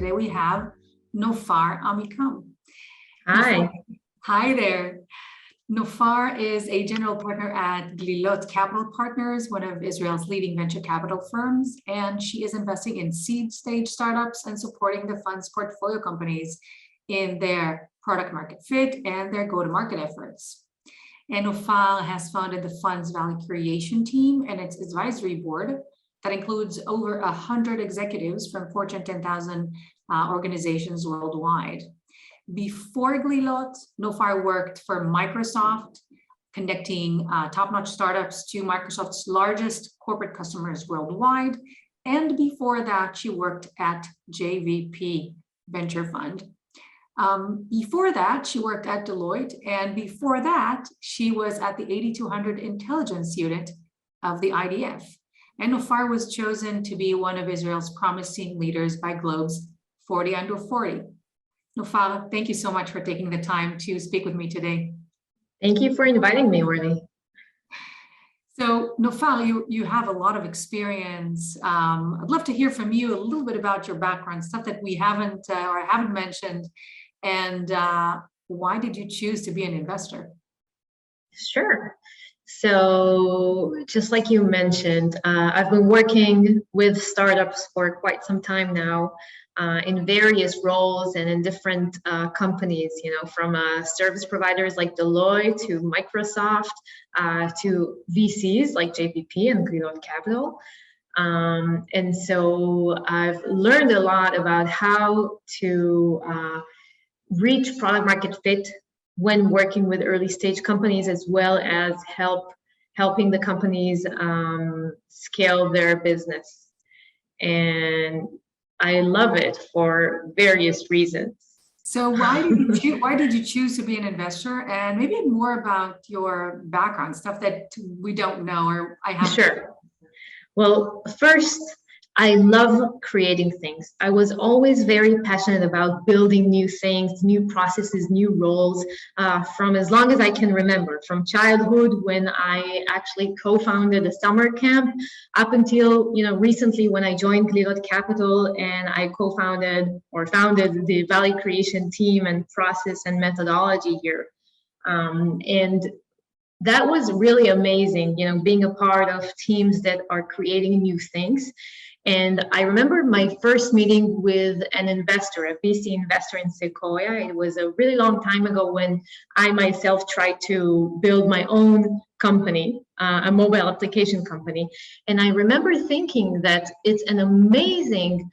today we have Nofar Amikam. Hi. Hi there. Nofar is a general partner at Glilot Capital Partners, one of Israel's leading venture capital firms, and she is investing in seed stage startups and supporting the fund's portfolio companies in their product market fit and their go-to-market efforts. And Nofar has founded the fund's value creation team and its advisory board that includes over 100 executives from Fortune 10,000 organizations worldwide. Before Glilot, Nofar worked for Microsoft, connecting top-notch startups to Microsoft's largest corporate customers worldwide. And before that, she worked at JVP Venture Fund. Before that, she worked at Deloitte. And before that, she was at the 8200 intelligence unit of the IDF. And Nofar was chosen to be one of Israel's promising leaders by Globe's 40 Under 40. Nofar, thank you so much for taking the time to speak with me today. Thank you for inviting me, Orly. So, Nofar, you have a lot of experience. I'd love to hear from you a little bit about your background, stuff that we haven't or I haven't mentioned, and why did you choose to be an investor? Sure. So just like you mentioned, I've been working with startups for quite some time now in various roles and in different companies, from service providers like Deloitte to Microsoft to VCs like JPP and Glilot Capital. And so I've learned a lot about how to reach product market fit when working with early stage companies, as well as helping the companies scale their business. And I love it for various reasons. So why did you choose to be an investor, and maybe more about your background, stuff that we don't know or I haven't. Sure. Well, first, I love creating things. I was always very passionate about building new things, new processes, new roles from as long as I can remember, from childhood when I actually co-founded a summer camp up until, recently when I joined Glilot Capital and I co-founded or founded the value creation team and process and methodology here. And that was really amazing, being a part of teams that are creating new things. And I remember my first meeting with an investor, a VC investor in Sequoia. It was a really long time ago when I myself tried to build my own company, a mobile application company. And I remember thinking that it's an amazing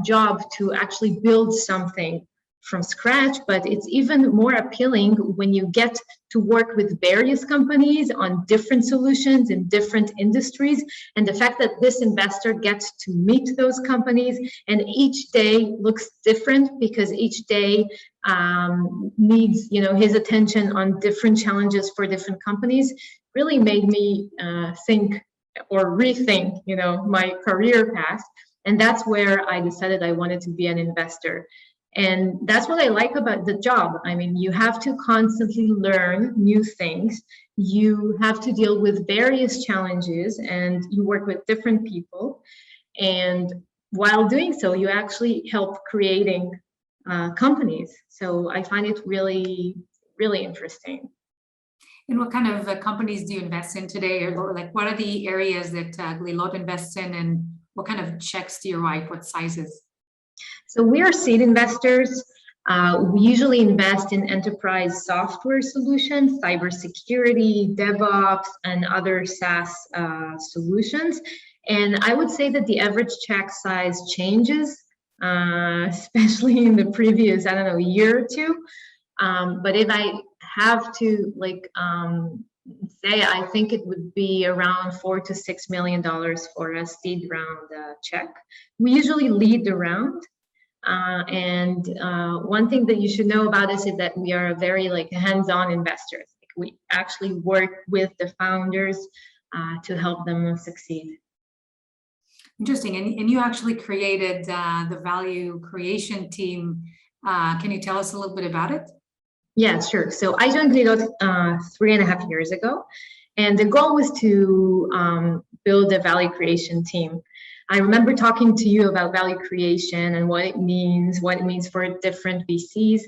job to actually build something from scratch, but it's even more appealing when you get to work with various companies on different solutions in different industries. And the fact that this investor gets to meet those companies and each day looks different because each day needs, his attention on different challenges for different companies really made me think or rethink, my career path. And that's where I decided I wanted to be an investor. And that's what I like about the job. I mean, you have to constantly learn new things. You have to deal with various challenges and you work with different people. And while doing so, you actually help creating companies. So I find it really, really interesting. And what kind of companies do you invest in today? Or like, what are the areas that Glilot invests in, and what kind of checks do you write? What sizes? So we are seed investors. We usually invest in enterprise software solutions, cybersecurity, DevOps, and other SaaS solutions. And I would say that the average check size changes, especially in the previous, year or two. But if I have to say, I think it would be around $4 to $6 million for a seed round check. We usually lead the round. And one thing that you should know about us is that we are a very hands-on investors. We actually work with the founders to help them succeed. Interesting. And you actually created the value creation team. Can you tell us a little bit about it? Yeah, sure. So I joined Glilot 3.5 years ago, and the goal was to build a value creation team. I remember talking to you about value creation and what it means for different VCs.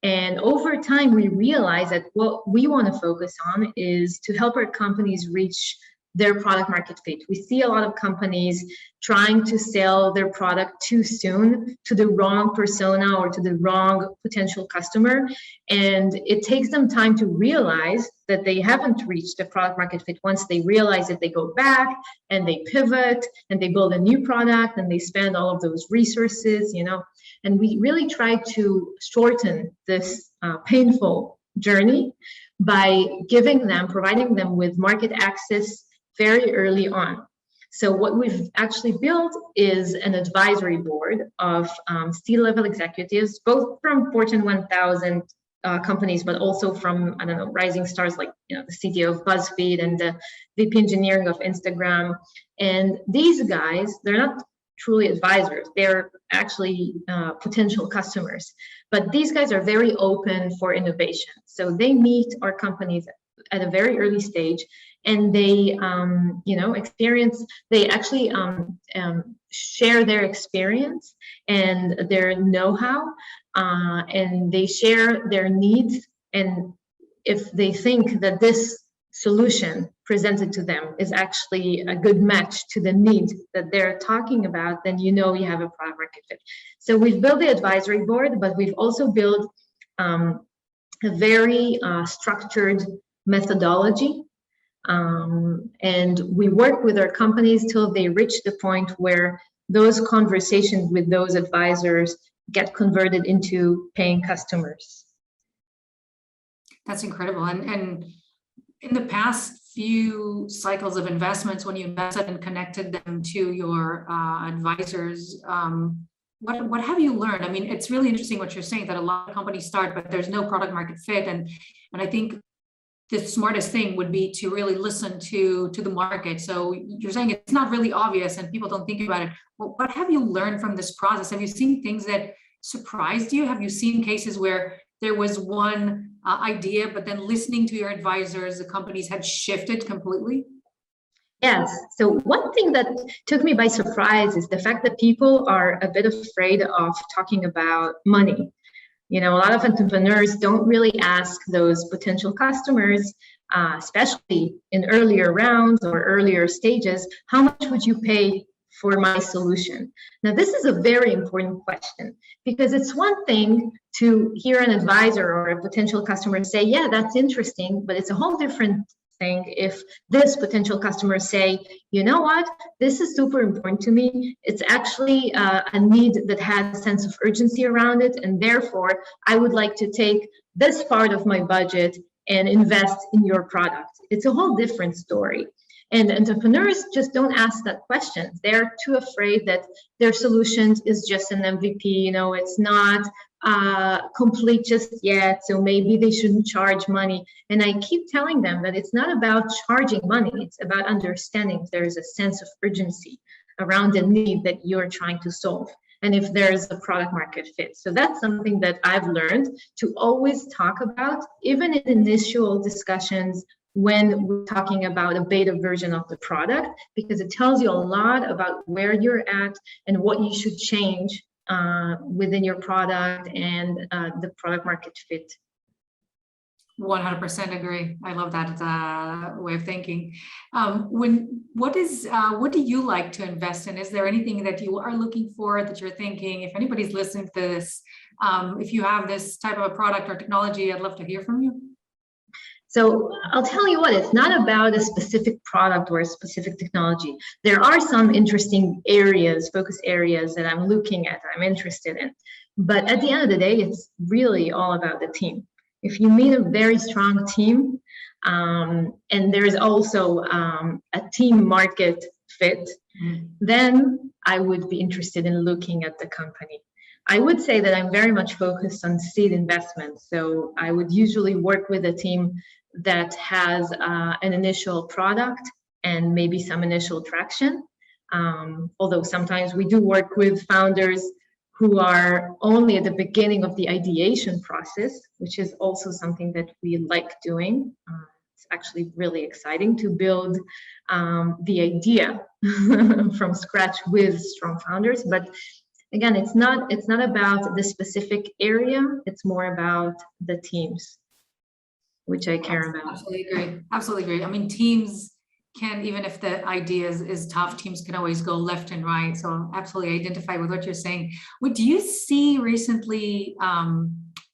And over time, we realized that what we want to focus on is to help our companies reach their product market fit. We see a lot of companies trying to sell their product too soon to the wrong persona or to the wrong potential customer. And it takes them time to realize that they haven't reached the product market fit. Once they realize it, they go back and they pivot and they build a new product and they spend all of those resources, and we really try to shorten this painful journey by providing them with market access very early on. So what we've actually built is an advisory board of C-level executives, both from Fortune 1000 companies, but also from, rising stars like the CTO of BuzzFeed and the VP engineering of Instagram. And these guys, they're not truly advisors. They're actually potential customers. But these guys are very open for innovation. So they meet our companies at a very early stage, and they, they actually share their experience and their know-how, and they share their needs. And if they think that this solution presented to them is actually a good match to the need that they're talking about, then you have a product market fit. So we've built the advisory board, but we've also built a very structured methodology, and we work with our companies till they reach the point where those conversations with those advisors get converted into paying customers. That's incredible. And in the past few cycles of investments, when you invested and connected them to your advisors, what have you learned? I mean, it's really interesting what you're saying, that a lot of companies start, but there's no product market fit. And I think the smartest thing would be to really listen to the market. So you're saying it's not really obvious and people don't think about it. Well, what have you learned from this process? Have you seen things that surprised you? Have you seen cases where there was one idea, but then listening to your advisors, the companies had shifted completely? Yes. So one thing that took me by surprise is the fact that people are a bit afraid of talking about money. A lot of entrepreneurs don't really ask those potential customers, especially in earlier rounds or earlier stages, how much would you pay for my solution? Now, this is a very important question, because it's one thing to hear an advisor or a potential customer say, yeah, that's interesting, but it's a whole different thing if this potential customer say, you know what, this is super important to me. It's actually a need that has a sense of urgency around it, and therefore I would like to take this part of my budget and invest in your product. It's a whole different story. And entrepreneurs just don't ask that question. They're too afraid that their solution is just an MVP, it's not complete just yet, so maybe they shouldn't charge money. And I keep telling them that it's not about charging money, it's about understanding if there's a sense of urgency around the need that you're trying to solve, and if there's a product market fit. So that's something that I've learned to always talk about, even in initial discussions when we're talking about a beta version of the product, because it tells you a lot about where you're at and what you should change within your product and the product market fit. 100% agree. I love that way of thinking. What do you like to invest in? Is there anything that you are looking for, that you're thinking, if anybody's listening to this, if you have this type of a product or technology, I'd love to hear from you. So I'll tell you what, it's not about a specific product or a specific technology. There are some interesting areas, focus areas that I'm looking at, I'm interested in. But at the end of the day, it's really all about the team. If you meet a very strong team, and there's also a team market fit, then I would be interested in looking at the company. I would say that I'm very much focused on seed investments. So I would usually work with a team that has an initial product and maybe some initial traction. Although sometimes we do work with founders who are only at the beginning of the ideation process, which is also something that we like doing. It's actually really exciting to build the idea from scratch with strong founders. But again, it's not about the specific area. It's more about the teams, which I care about. Absolutely agree. Absolutely agree. I mean, teams can, even if the idea is tough, teams can always go left and right. So absolutely identify with what you're saying. Do you see recently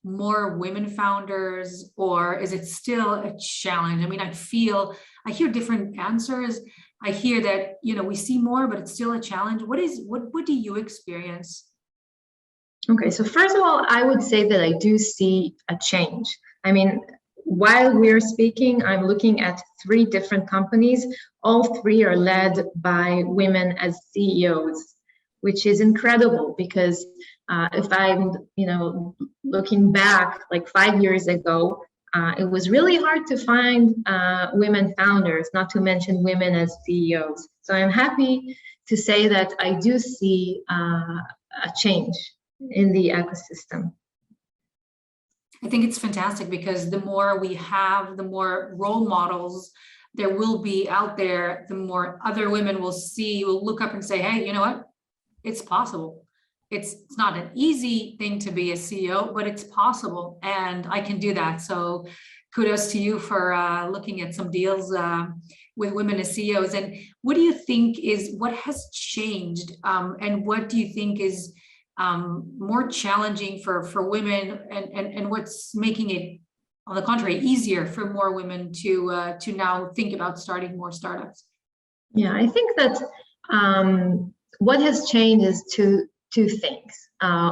more women founders, or is it still a challenge? I mean, I hear different answers. I hear that, we see more, but it's still a challenge. What do you experience? Okay, so first of all, I would say that I do see a change. I mean, while we're speaking, I'm looking at 3 different companies. All 3 are led by women as CEOs, which is incredible because if I'm, looking back like 5 years ago, it was really hard to find women founders, not to mention women as CEOs. So I'm happy to say that I do see a change in the ecosystem. I think it's fantastic because the more we have, the more role models there will be out there, the more other women will look up and say, hey, you know what? It's possible. It's not an easy thing to be a CEO, but it's possible. And I can do that. So kudos to you for looking at some deals with women as CEOs. And what do you think what has changed? And what do you think is more challenging for women, and what's making it, on the contrary, easier for more women to now think about starting more startups? Yeah, I think that what has changed is two things.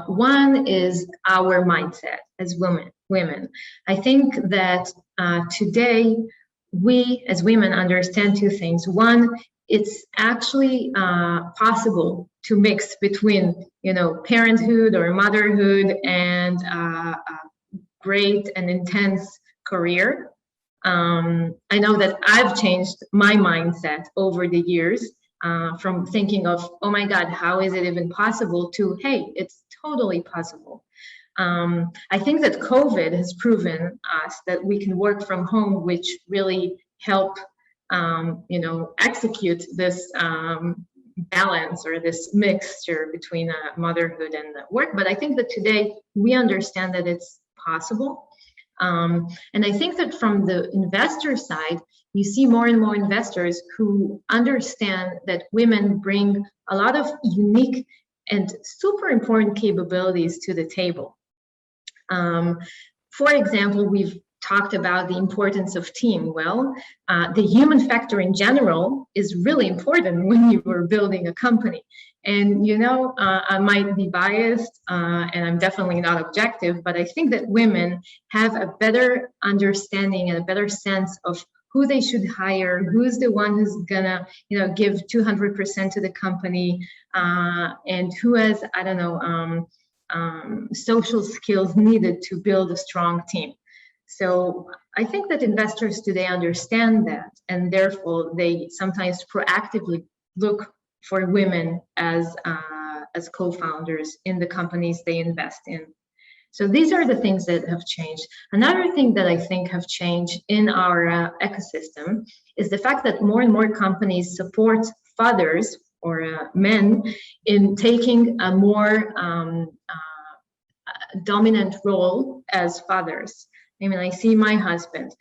One is our mindset as women. I think that today we as women understand 2 things. One, it's actually possible to mix between, parenthood or motherhood and a great and intense career. I know that I've changed my mindset over the years from thinking of, oh my God, how is it even possible, to, hey, it's totally possible. I think that COVID has proven us that we can work from home, which really help execute this balance or this mixture between motherhood and work. But I think that today we understand that it's possible. And I think that from the investor side, you see more and more investors who understand that women bring a lot of unique and super important capabilities to the table. For example, we've talked about the importance of team. Well, the human factor in general is really important when you are building a company. And, I might be biased and I'm definitely not objective, but I think that women have a better understanding and a better sense of who they should hire, who's the one who's gonna, give 200% to the company, and who has, social skills needed to build a strong team. So I think that investors today understand that, and therefore they sometimes proactively look for women as co-founders in the companies they invest in. So these are the things that have changed. Another thing that I think have changed in our ecosystem is the fact that more and more companies support fathers or men in taking a more dominant role as fathers. I mean, I see my husband.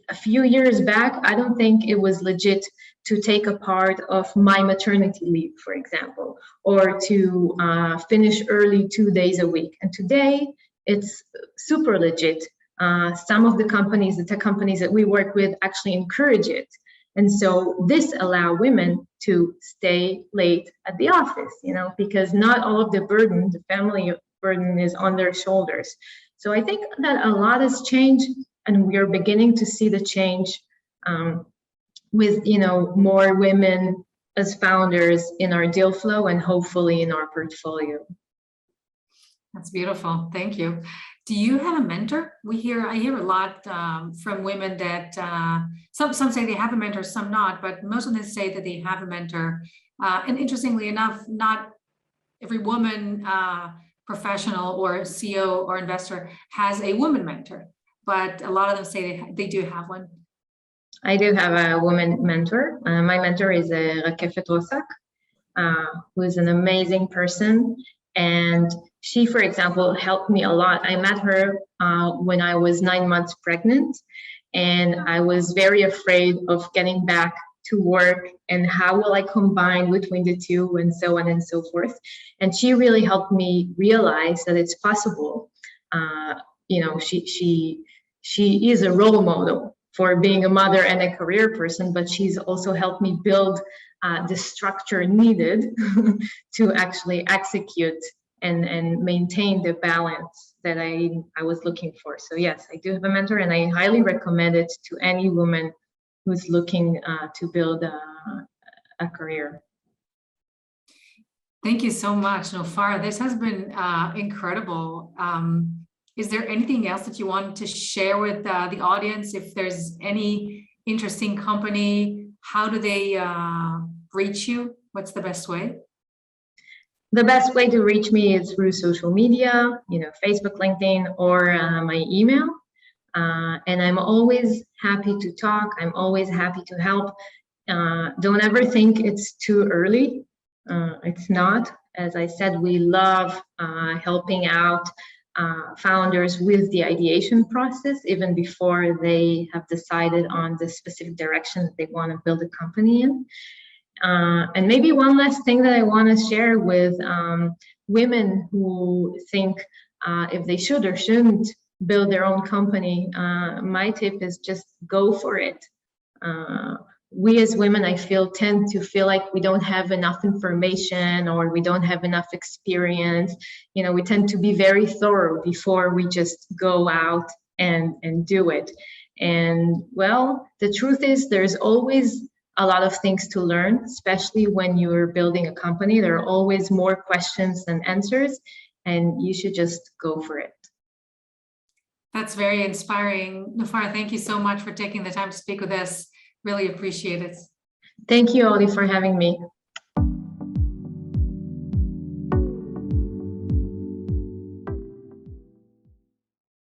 A few years back, I don't think it was legit to take a part of my maternity leave, for example, or to finish early 2 days a week. And today, it's super legit. Some of the companies, the tech companies that we work with, actually encourage it. And so this allows women to stay late at the office, because not all of the burden, the family burden, is on their shoulders. So I think that a lot has changed, and we are beginning to see the change with, more women as founders in our deal flow and hopefully in our portfolio. That's beautiful. Thank you. Do you have a mentor? I hear a lot from women that some say they have a mentor, some not, but most of them say that they have a mentor. And interestingly enough, not every woman professional or CEO or investor has a woman mentor, but a lot of them say they do have one. I do have a woman mentor. My mentor is Rakefet Rosak, who is an amazing person. And she, for example, helped me a lot. I met her when I was 9 months pregnant, and I was very afraid of getting back to work and how will I combine between the two and so on and so forth. And she really helped me realize that it's possible. She is a role model for being a mother and a career person, but she's also helped me build the structure needed to actually execute and maintain the balance that I was looking for. So yes, I do have a mentor, and I highly recommend it to any woman who's looking to build a career. Thank you so much, Nofar. This has been incredible. Is there anything else that you want to share with the audience? If there's any interesting company, how do they reach you? What's the best way? The best way to reach me is through social media, Facebook, LinkedIn, or my email. And I'm always happy to talk. I'm always happy to help. Don't ever think it's too early. It's not. As I said, we love helping out founders with the ideation process, even before they have decided on the specific direction that they want to build a company in. And maybe one last thing that I want to share with women who think if they should or shouldn't build their own company, my tip is just go for it. We as women, I feel, tend to feel like we don't have enough information or we don't have enough experience. We tend to be very thorough before we just go out and do it. And well, the truth is there's always a lot of things to learn, especially when you're building a company. There are always more questions than answers, and you should just go for it. That's very inspiring. Nofar, thank you so much for taking the time to speak with us. Really appreciate it. Thank you, Orly, for having me.